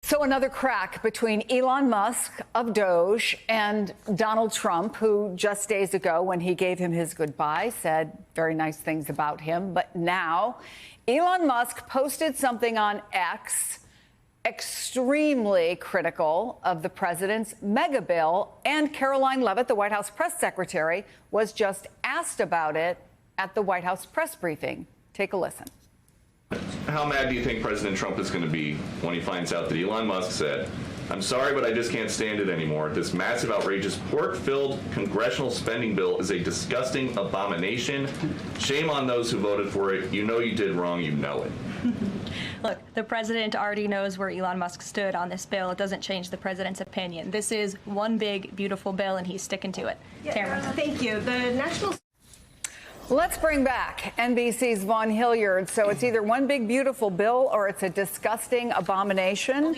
So another crack between Elon Musk of Doge and Donald Trump, who just days ago, when he gave him his goodbye, said very nice things about him. But now Elon Musk posted something on X extremely critical of the president's mega bill. And Caroline Leavitt, the White House press secretary, was just asked about it at the White House press briefing. Take a listen. How mad do you think President Trump is going to be when he finds out that Elon Musk said, "I'm sorry, but I just can't stand it anymore. This massive, outrageous, pork-filled congressional spending bill is a disgusting abomination. Shame on those who voted for it. You know you did wrong. You know it." Look, the president already knows where Elon Musk stood on this bill. It doesn't change the president's opinion. This is one big, beautiful bill, and he's sticking to it. Tamara. Thank you. The national... Let's bring back NBC's Vaughn Hilliard. So it's either one big, beautiful bill or it's a disgusting abomination.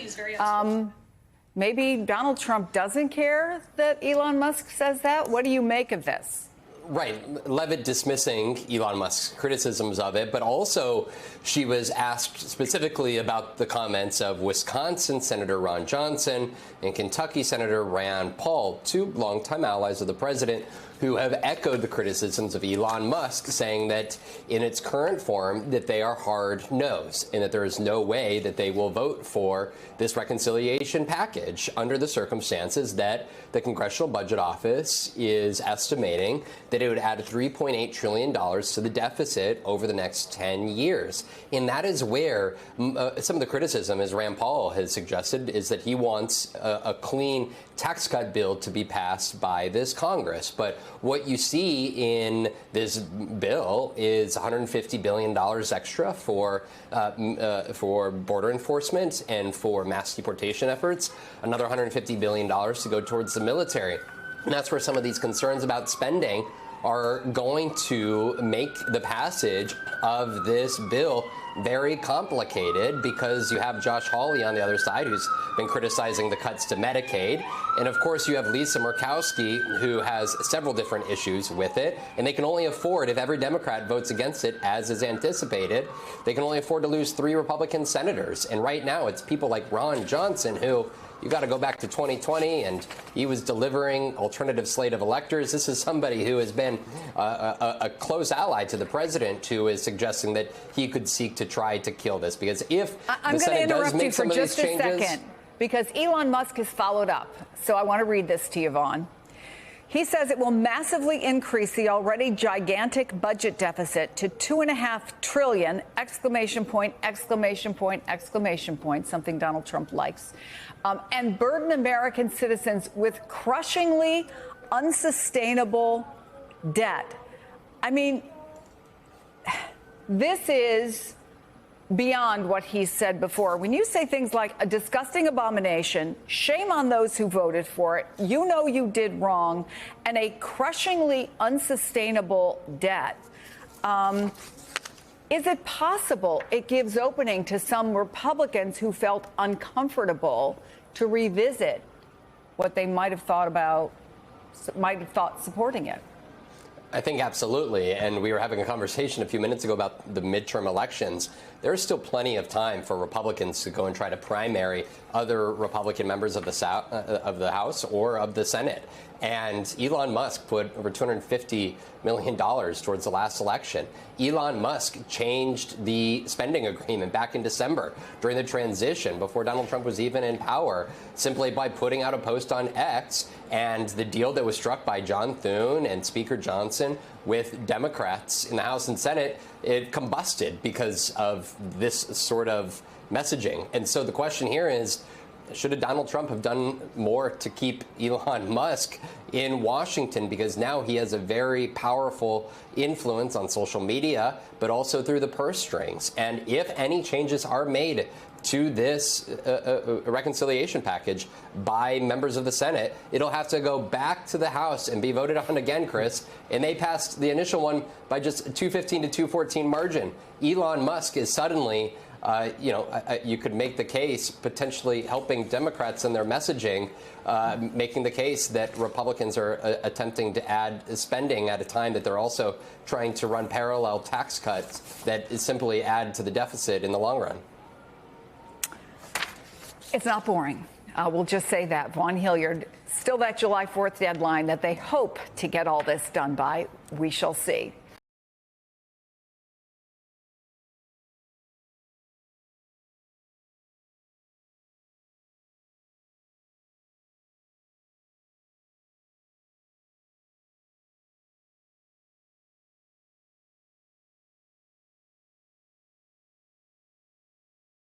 Maybe Donald Trump doesn't care that Elon Musk says that. What do you make of this? Right. Leavitt dismissing Elon Musk's criticisms of it, but also she was asked specifically about the comments of Wisconsin Senator Ron Johnson and Kentucky Senator Rand Paul, two longtime allies of the president, who have echoed the criticisms of Elon Musk, saying that in its current form that they are hard no's and that there is no way that they will vote for this reconciliation package under the circumstances that the Congressional Budget Office is estimating that it would add $3.8 trillion to the deficit over the next 10 years. And that is where some of the criticism, as Rand Paul has suggested, is that he wants a clean tax cut bill to be passed by this Congress. But what you see in this bill is $150 billion extra for border enforcement and for mass deportation efforts, another $150 billion to go towards the military. And that's where some of these concerns about spending are going to make the passage of this bill very complicated, because you have Josh Hawley on the other side, who's been criticizing the cuts to Medicaid. And of course, you have Lisa Murkowski, who has several different issues with it. And they can only afford, if every Democrat votes against it, as is anticipated, they can only afford to lose 3 Republican senators. And right now, it's people like Ron Johnson, who you got to go back to 2020, and he was delivering alternative slate of electors. This is somebody who has been a close ally to the president, who is suggesting that he could seek to try to kill this. Because if the Senate does make some of these changes... I'm going to interrupt you for just a second, because Elon Musk has followed up. So I want to read this to you, Vaughn. He says it will massively increase the already gigantic budget deficit to $2.5 trillion, exclamation point, exclamation point, exclamation point, something Donald Trump likes, and burden American citizens with crushingly unsustainable debt. I mean, this is beyond what he said before. When you say things like a disgusting abomination, shame on those who voted for it, you know you did wrong, and a crushingly unsustainable debt, is it possible it gives opening to some Republicans who felt uncomfortable to revisit what they might have thought supporting it? I think absolutely. And we were having a conversation a few minutes ago about the midterm elections. There's still plenty of time for Republicans to go and try to primary other Republican members of the House or of the Senate. And Elon Musk put over $250 million towards the last election. Elon Musk changed the spending agreement back in December during the transition, before Donald Trump was even in power, simply by putting out a post on X. And the deal that was struck by John Thune and Speaker Johnson with Democrats in the House and Senate, it combusted because of this sort of messaging. And so the question here is, should Donald Trump have done more to keep Elon Musk in Washington? Because now he has a very powerful influence on social media, but also through the purse strings. And if any changes are made to this reconciliation package by members of the Senate, it'll have to go back to the House and be voted on again, Chris. And they passed the initial one by just a 215 to 214 margin. Elon Musk is suddenly you could make the case potentially helping Democrats in their messaging, making the case that Republicans are attempting to add spending at a time that they're also trying to run parallel tax cuts that simply add to the deficit in the long run. It's not boring. We'll just say that. Vaughn Hilliard, still that July 4th deadline that they hope to get all this done by. We shall see.